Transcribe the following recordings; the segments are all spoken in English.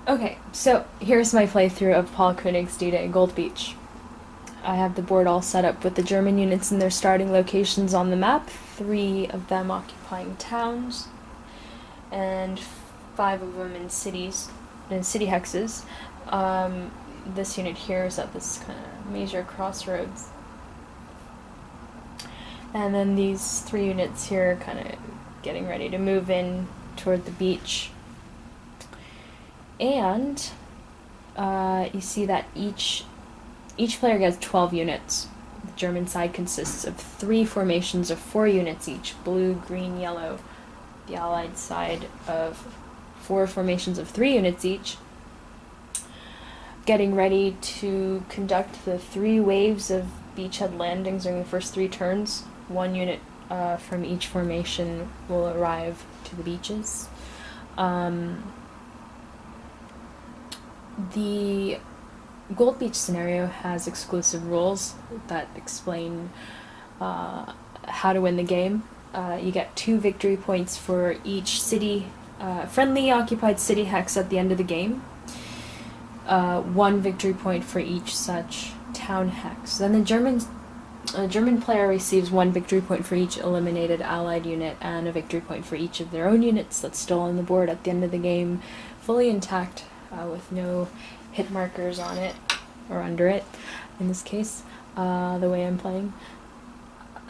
Okay, so here's my playthrough of Paul Koenig's D-Day Gold Beach. I have the board all set up with the German units in their starting locations on the map, 3 of them occupying towns, and 5 of them in cities, in city hexes. This unit here is at this kind of major crossroads. And then these 3 units here are kind of getting ready to move in toward the beach. And you see that each player gets 12 units. The German side consists of 3 formations of 4 units each, blue, green, yellow. The Allied side of 4 formations of 3 units each, getting ready to conduct the 3 waves of beachhead landings during the first 3 turns. 1 unit from each formation will arrive to the beaches. The Gold Beach scenario has exclusive rules that explain how to win the game. You get 2 victory points for each city, friendly occupied city hex at the end of the game. 1 victory point for each such town hex. Then the German player receives 1 victory point for each eliminated Allied unit and a victory point for each of their own units that's still on the board at the end of the game, fully intact, with no hit markers on it, or under it, in this case, the way I'm playing.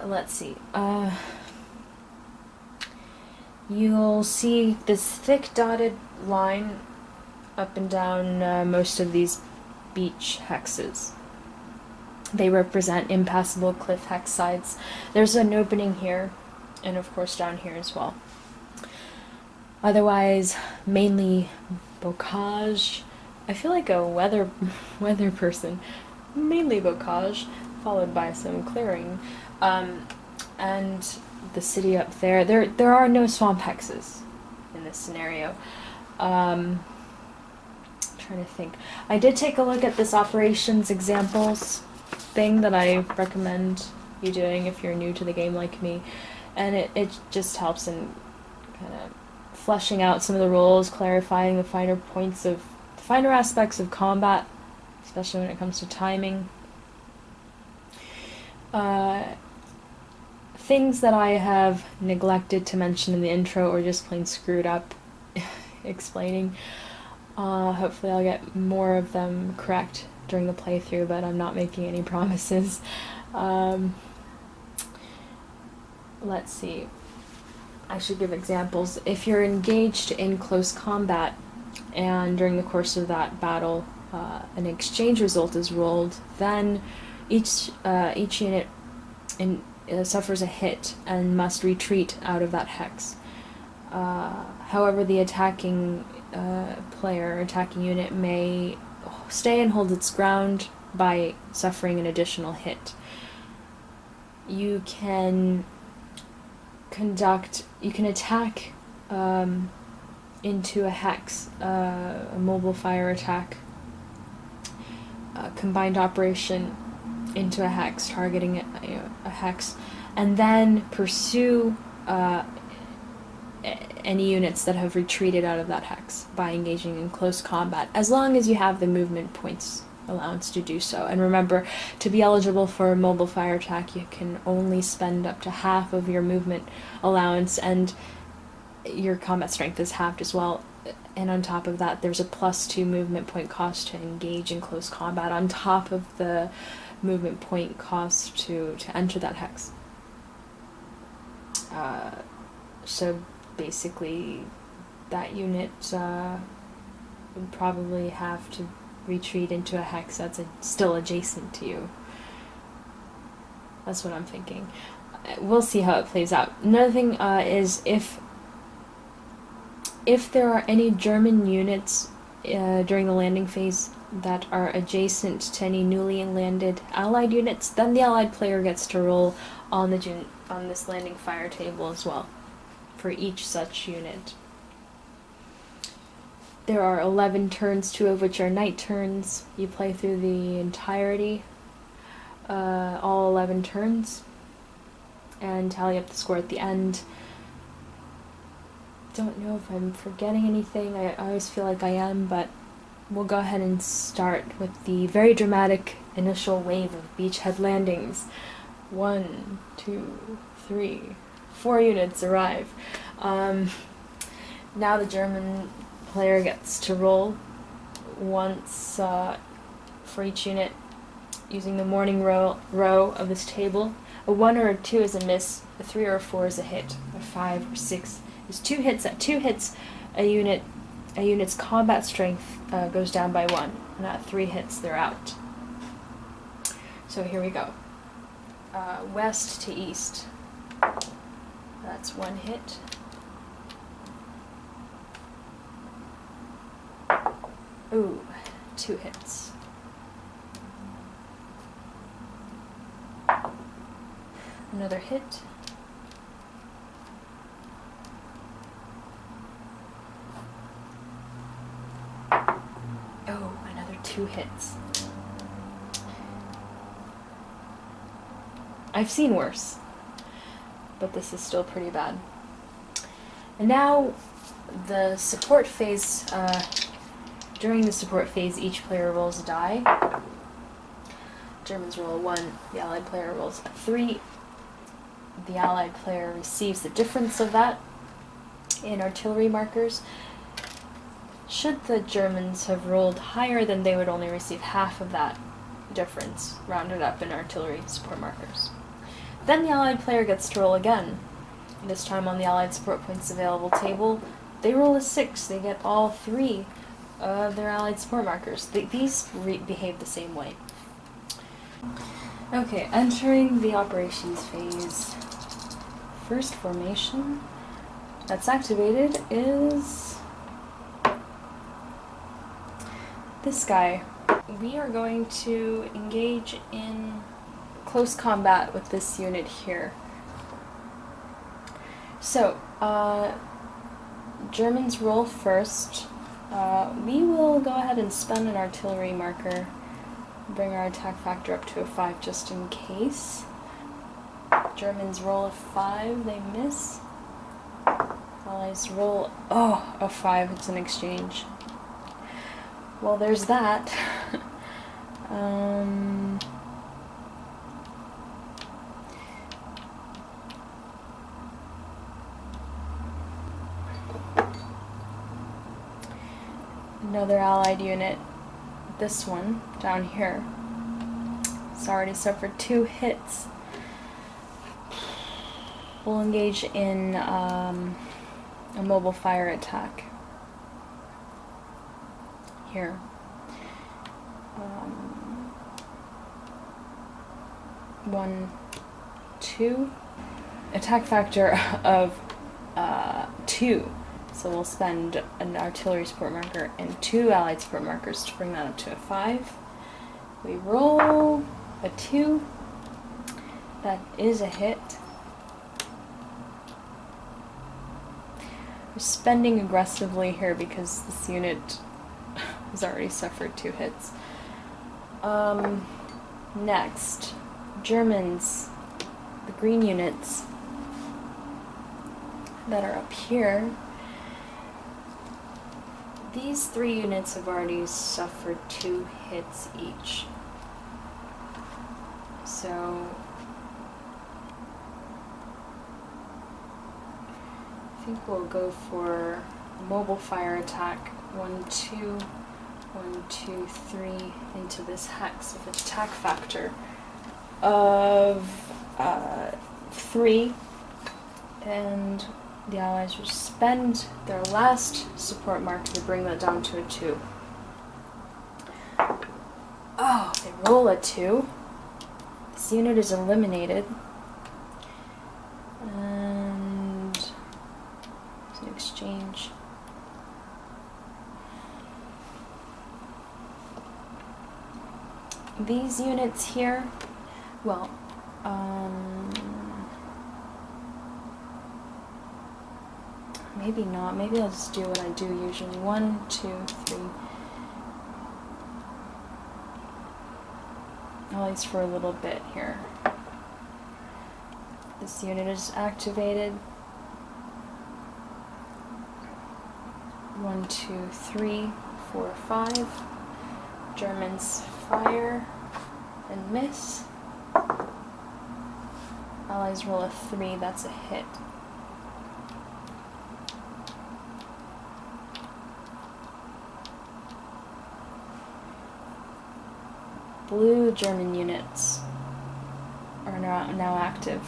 Let's see. You'll see this thick dotted line up and down most of these beach hexes. They represent impassable cliff hex sides. There's an opening here, and of course down here as well. Otherwise, mainly bocage. I feel like a weather person. Mainly bocage, followed by some clearing. And the city up there. There are no swamp hexes in this scenario. Trying to think. I did take a look at this operations examples thing that I recommend you doing if you're new to the game like me, and it just helps in kind of fleshing out some of the rules, clarifying the finer aspects of combat, especially when it comes to timing. Things that I have neglected to mention in the intro or just plain screwed up explaining. Hopefully I'll get more of them correct during the playthrough, but I'm not making any promises. Let's see. I should give examples. If you're engaged in close combat and during the course of that battle an exchange result is rolled, then each unit suffers a hit and must retreat out of that hex. However, the attacking attacking unit may stay and hold its ground by suffering an additional hit. You can attack into a hex, a mobile fire attack, combined operation into a hex, targeting a hex, and then pursue any units that have retreated out of that hex by engaging in close combat, as long as you have the movement points allowance to do so. And remember, to be eligible for a mobile fire attack, you can only spend up to half of your movement allowance, and your combat strength is halved as well. And on top of that, there's a +2 movement point cost to engage in close combat on top of the movement point cost to enter that hex. So basically, that unit would probably have to retreat into a hex that's still adjacent to you. That's what I'm thinking. We'll see how it plays out. Another thing is if there are any German units during the landing phase that are adjacent to any newly landed Allied units, then the Allied player gets to roll on this landing fire table as well, for each such unit. There are 11 turns, 2 of which are night turns. You play through the entirety, all 11 turns, and tally up the score at the end. Don't know if I'm forgetting anything. I always feel like I am, but we'll go ahead and start with the very dramatic initial wave of beachhead landings. 1, 2, 3, 4 units arrive. Now the German player gets to roll once for each unit using the morning row of this table. A 1 or a 2 is a miss, a 3 or a 4 is a hit, a 5 or 6 is 2 hits. At 2 hits, a unit's combat strength goes down by 1, and at 3 hits, they're out. So here we go. West to east. That's 1 hit. Ooh, 2 hits. Another hit. Oh, another 2 hits. I've seen worse, but this is still pretty bad. And now, the support phase, during the support phase, each player rolls a die. Germans roll a 1, the Allied player rolls a 3. The Allied player receives the difference of that in artillery markers. Should the Germans have rolled higher, then they would only receive half of that difference, rounded up in artillery support markers. Then the Allied player gets to roll again. This time on the Allied support points available table, they roll a 6. They get all 3 of their Allied support markers. These behave the same way. Okay, entering the operations phase. First formation that's activated is this guy. We are going to engage in close combat with this unit here. So, Germans roll first. We will go ahead and spend an artillery marker, bring our attack factor up to a 5 just in case. Germans roll a 5, they miss. Allies roll, a 5, it's an exchange. Well, there's that. Another Allied unit, this one, down here, it's already suffered 2 hits. We'll engage in a mobile fire attack. Here. 1, 2. Attack factor of 2. So we'll spend an artillery support marker and 2 Allied support markers to bring that up to a 5. We roll a 2. That is a hit. We're spending aggressively here because this unit has already suffered 2 hits. Next, Germans, the green units that are up here. These 3 units have already suffered 2 hits each. So I think we'll go for a mobile fire attack. 1, 2, 1, 2, 3 into this hex with an attack factor of 3, and the Allies will spend their last support marker to bring that down to a 2. Oh, they roll a 2. This unit is eliminated. And it's an exchange. These units here, well, maybe not. Maybe I'll just do what I do usually. 1, 2, 3. At least for a little bit here. This unit is activated. 1, 2, 3, 4, 5. Germans fire and miss. Allies roll a 3, that's a hit. Blue German units are now active.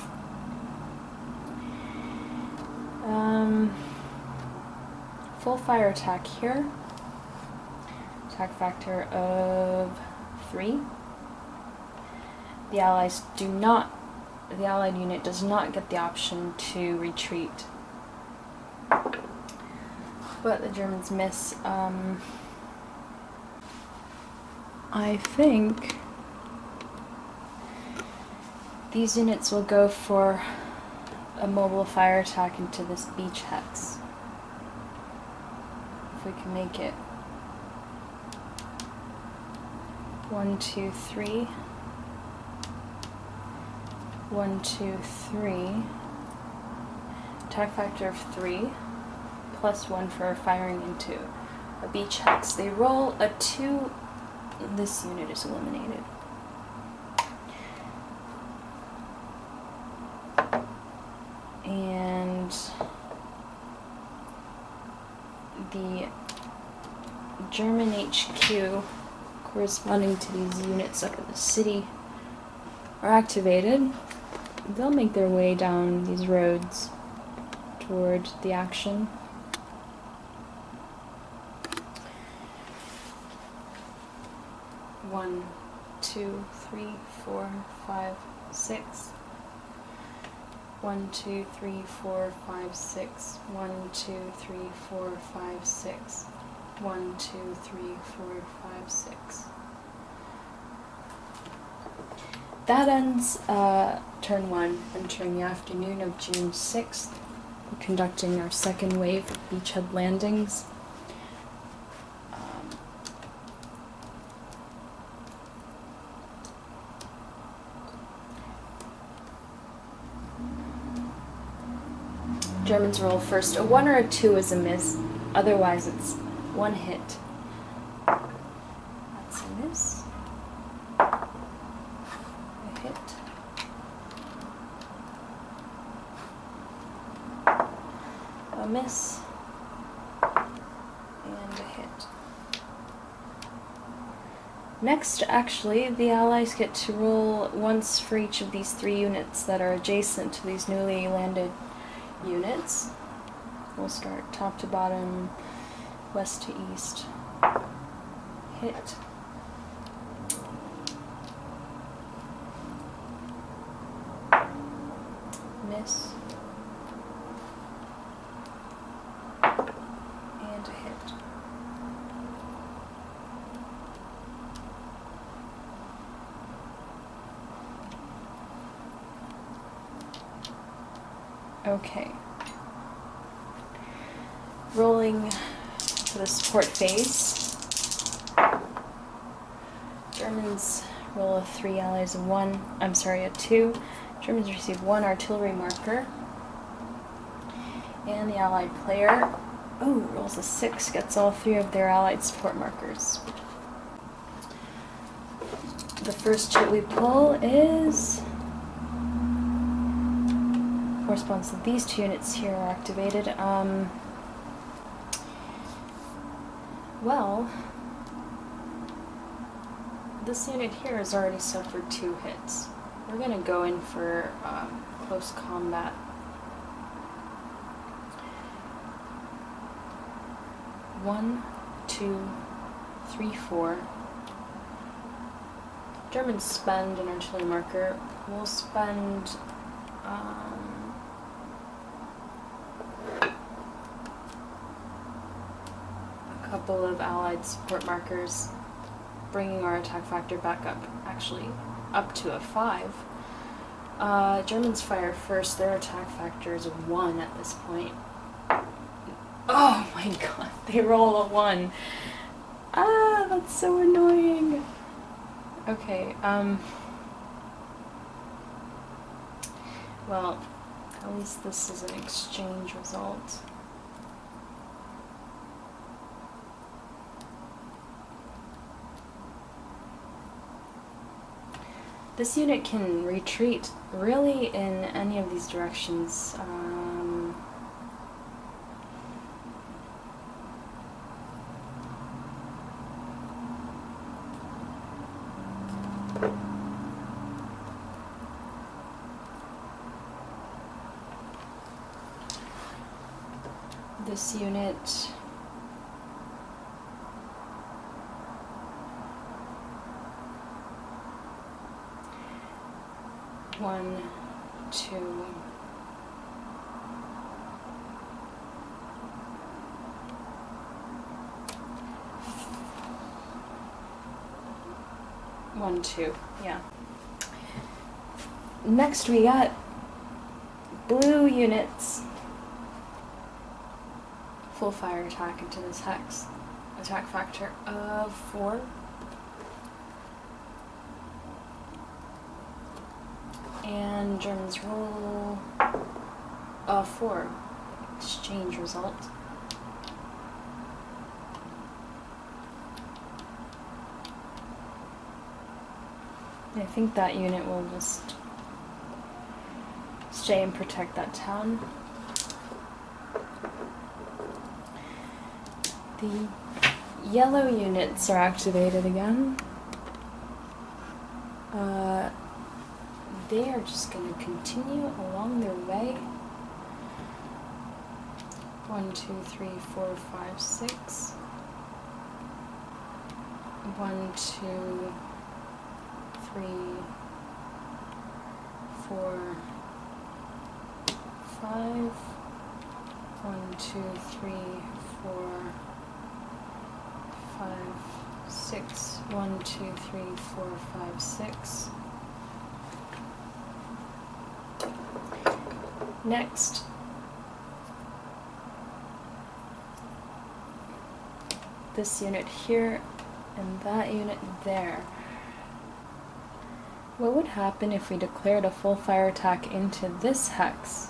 Full fire attack here. Attack factor of 3. The Allied unit does not get the option to retreat. But the Germans miss. I think these units will go for a mobile fire attack into this beach hex. If we can make it. 1, 2, 3. 1, 2, 3. Attack factor of 3. Plus 1 for firing into a beach hex. They roll a 2. This unit is eliminated. And the German HQ corresponding to these units up in the city are activated. They'll make their way down these roads toward the action. One, 2, 3, 4, 5, 6. 1, 2, 3, 4, 5, 6. 1, 2, 3, 4, 5, 6. 1, 2, 3, 4, 5, 6. That ends turn 1. Entering the afternoon of June 6th, we're conducting our second wave of beachhead landings. Germans roll first. A 1 or a 2 is a miss, otherwise it's 1 hit. That's a miss. A hit. A miss. And a hit. Next, actually, the Allies get to roll once for each of these 3 units that are adjacent to these newly landed units. We'll start top to bottom, west to east. Hit. Miss. And a hit. Okay. Rolling to the support phase. Germans roll a 3, Allies a 1. I'm sorry, a 2. Germans receive 1 artillery marker. And the Allied player, rolls a 6, gets all 3 of their Allied support markers. The first chit we pull is corresponds to these 2 units here are activated. Well, this unit here has already suffered 2 hits. We're going to go in for close combat. One, 2, 3, 4. Germans spend an artillery marker. We'll spend a couple of Allied support markers, bringing our attack factor back up, actually up to a 5. Germans fire first. Their attack factor is a 1 at this point. Oh my god, they roll a 1. Ah, that's so annoying. Okay, well, at least this is an exchange result. This unit can retreat really in any of these directions. This unit one, two, one, two, yeah. Next we got blue units. Full fire attack into this hex. Attack factor of 4. And Germans roll a 4. Exchange result. I think that unit will just stay and protect that town. The yellow units are activated again. They are just going to continue along their way. 1, 2, 3, 4, 5, 6. 1, 2, 3, 4, 5. 1, 2, 3, 4, 5, 6. 1, 2, 3, 4, 5, 6. Next, this unit here and that unit there. What would happen if we declared a full fire attack into this hex?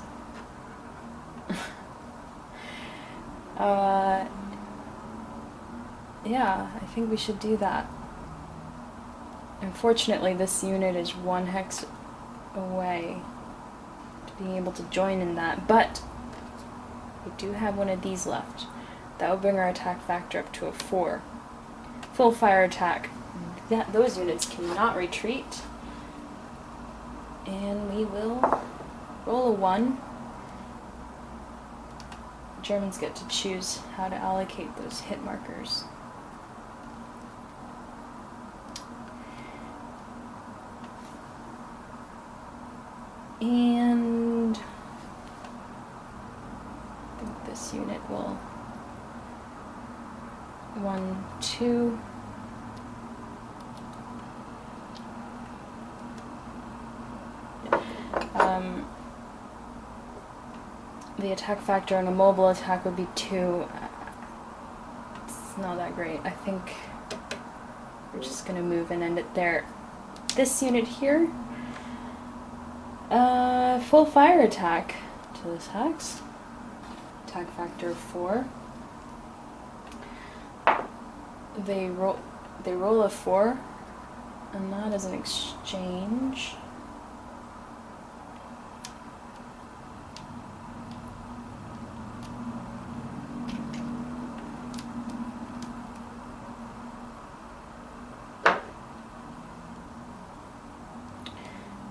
Yeah, I think we should do that. Unfortunately, this unit is 1 hex away to being able to join in that, but we do have one of these left. That will bring our attack factor up to a 4. Full fire attack. Those units cannot retreat. And we will roll a 1. Germans get to choose how to allocate those hit markers. And I think this unit will 1, 2. The attack factor on a mobile attack would be 2. It's not that great. I think we're just gonna move and end it there. This unit here, full fire attack to this hex. Attack factor of 4. They roll a 4, and that is an exchange.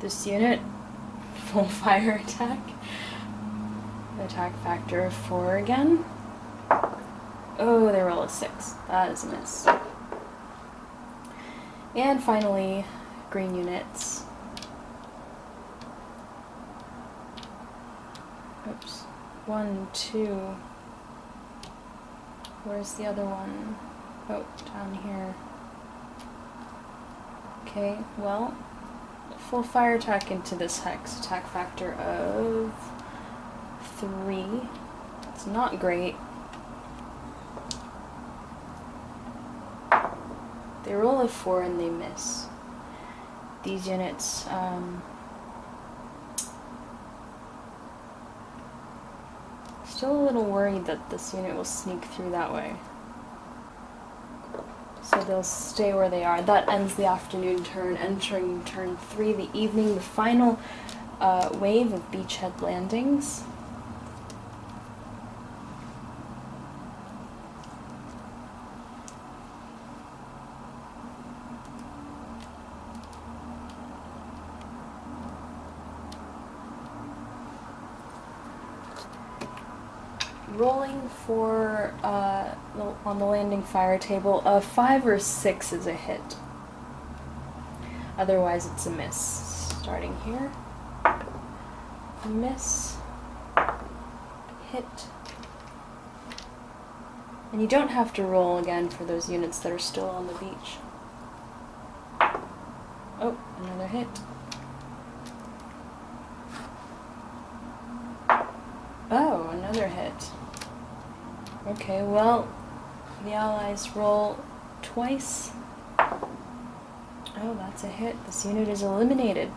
This unit, full fire attack. Attack factor of 4 again. Oh, they roll a 6. That is a miss. And finally, green units. Oops. 1, 2. Where's the other one? Oh, down here. Okay, well, full fire attack into this hex. Attack factor of 3. It's not great. They roll a 4 and they miss. These units, still a little worried that this unit will sneak through that way. So they'll stay where they are. That ends the afternoon turn. Entering turn 3, the evening, the final wave of beachhead landings. Rolling for, on the landing fire table, a 5 or 6 is a hit. Otherwise it's a miss. Starting here. Miss. Hit. And you don't have to roll again for those units that are still on the beach. Oh, another hit. Oh, another hit. Okay, well, the Allies roll twice. Oh, that's a hit. This unit is eliminated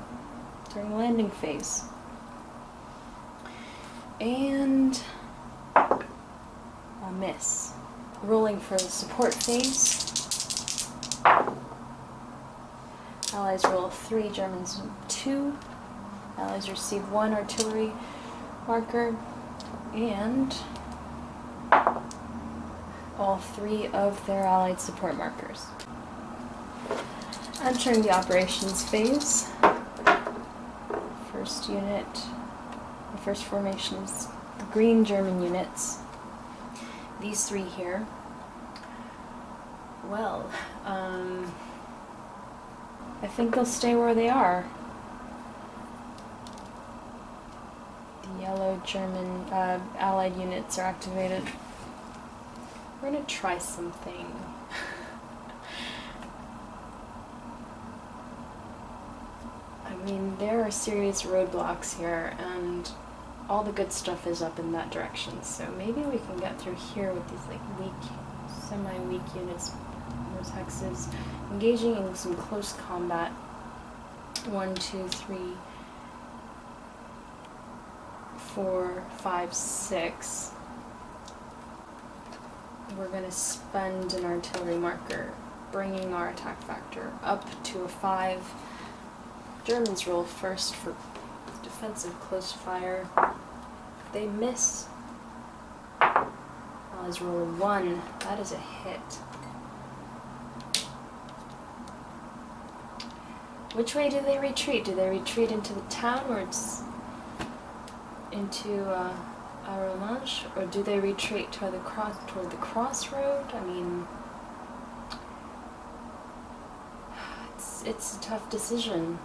during landing phase. And a miss. Rolling for the support phase. Allies roll 3, Germans 2. Allies receive 1 artillery marker. And all 3 of their Allied support markers. Entering the operations phase, first unit, the first formation is the green German units. These 3 here. Well, I think they'll stay where they are. The yellow German Allied units are activated. We're gonna try something. I mean, there are serious roadblocks here, and all the good stuff is up in that direction, so maybe we can get through here with these like weak, semi-weak units, those hexes, engaging in some close combat. 1, 2, 3, 4, 5, 6. We're going to spend an artillery marker, bringing our attack factor up to a 5. Germans roll first for defensive close fire. They miss. Allies roll a 1. That is a hit. Which way do they retreat? Do they retreat into the town, or it's into Arromanche, or do they retreat toward the crossroad? I mean, it's a tough decision.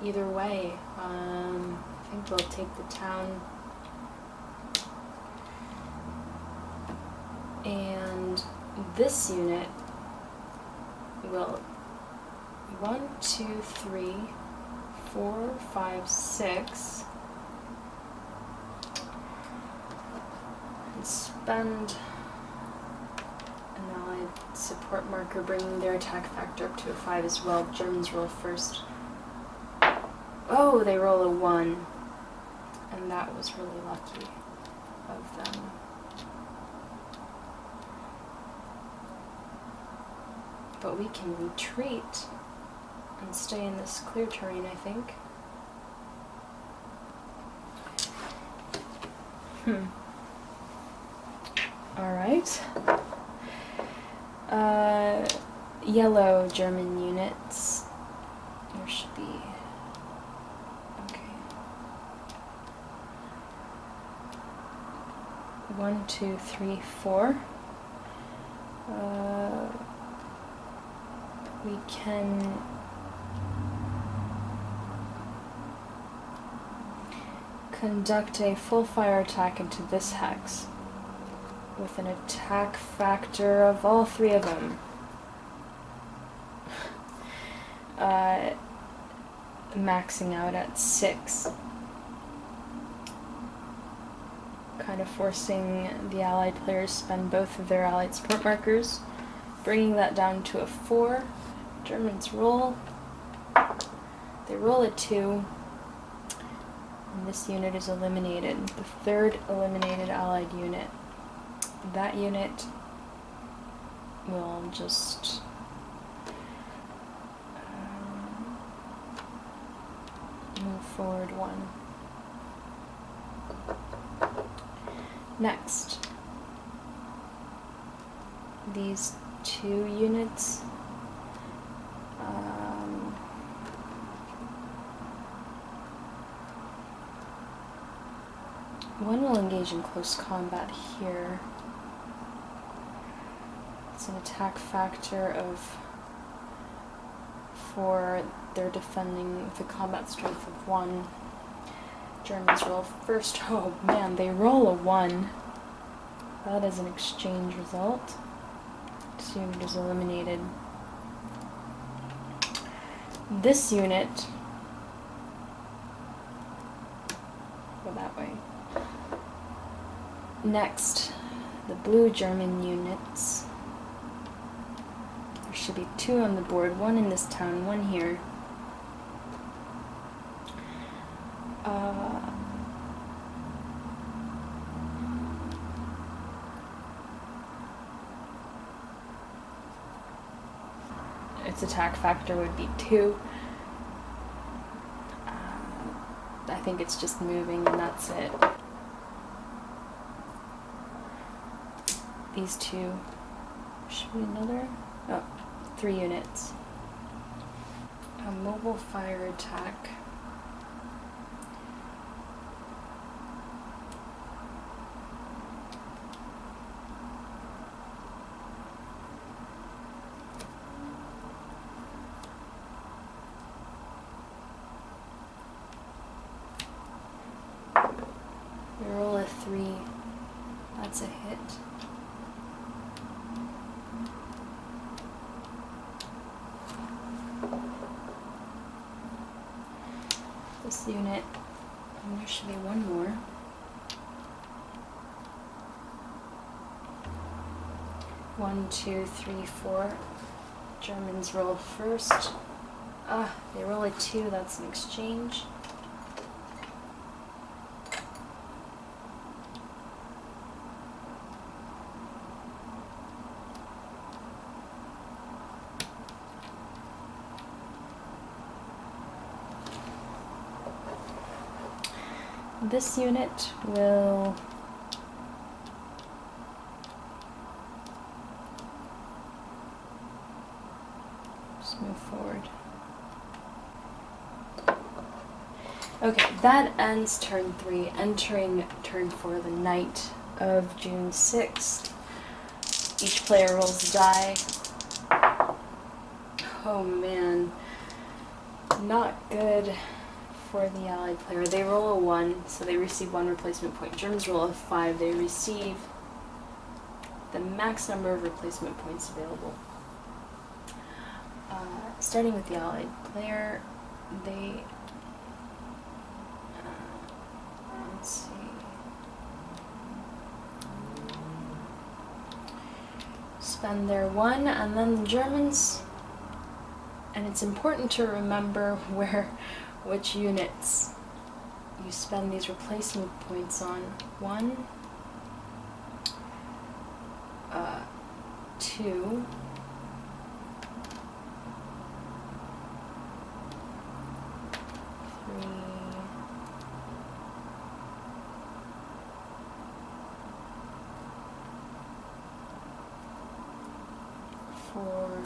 Either way, I think we'll take the town. And this unit will 1, 2, 3, 4, 5, 6. And spend an Allied support marker, bringing their attack factor up to a 5 as well. Germans roll first. Oh, they roll a 1. And that was really lucky of them. But we can retreat and stay in this clear terrain, I think. Alright. Yellow German units. There should be... Okay. 1, 2, 3, 4. We can conduct a full fire attack into this hex with an attack factor of all 3 of them. Maxing out at 6. Kind of forcing the Allied players to spend both of their Allied support markers, bringing that down to a 4. Germans roll. They roll a 2. And this unit is eliminated. The 3rd eliminated Allied unit. That unit we'll just move forward 1. Next, these 2 units, one will engage in close combat here. It's an attack factor of 4. They're defending with a combat strength of 1. Germans roll first. Oh man, they roll a 1. That is an exchange result. This unit is eliminated. This unit, go that way. Next, the blue German units. There should be 2 on the board, 1 in this town, 1 here. Its attack factor would be 2. I think it's just moving and that's it. These 2 should be another, 3 units. A mobile fire attack. We roll a 3. That's a hit. This unit, and there should be 1 more. One, 2, 3, 4. Germans roll first. They roll a 2, that's an exchange. This unit will just move forward. Okay, that ends turn 3. Entering turn 4, the night of June 6th. Each player rolls a die. Oh man, not good for the allied player. They roll a 1, so they receive 1 replacement point. Germans roll a 5, they receive the max number of replacement points available. Starting with the allied player, they let's see. Spend their 1, and then the Germans, and it's important to remember which units you spend these replacement points on. 1, 2, 3, 4,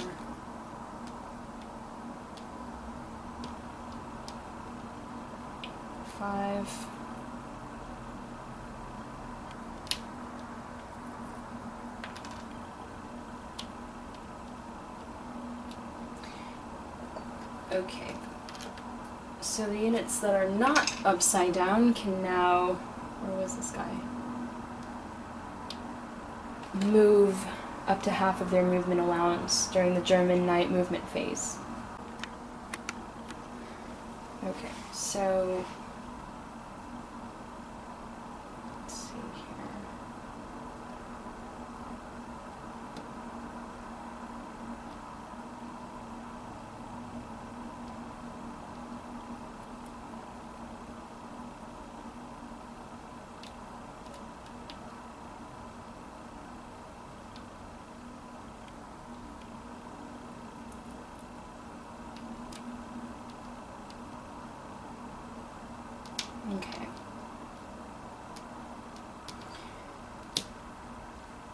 5, 6. Okay. So the units that are not upside down can now, where was this guy? Move up to half of their movement allowance during the German night movement phase. Okay, so let's see here.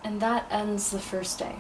And that ends the first day.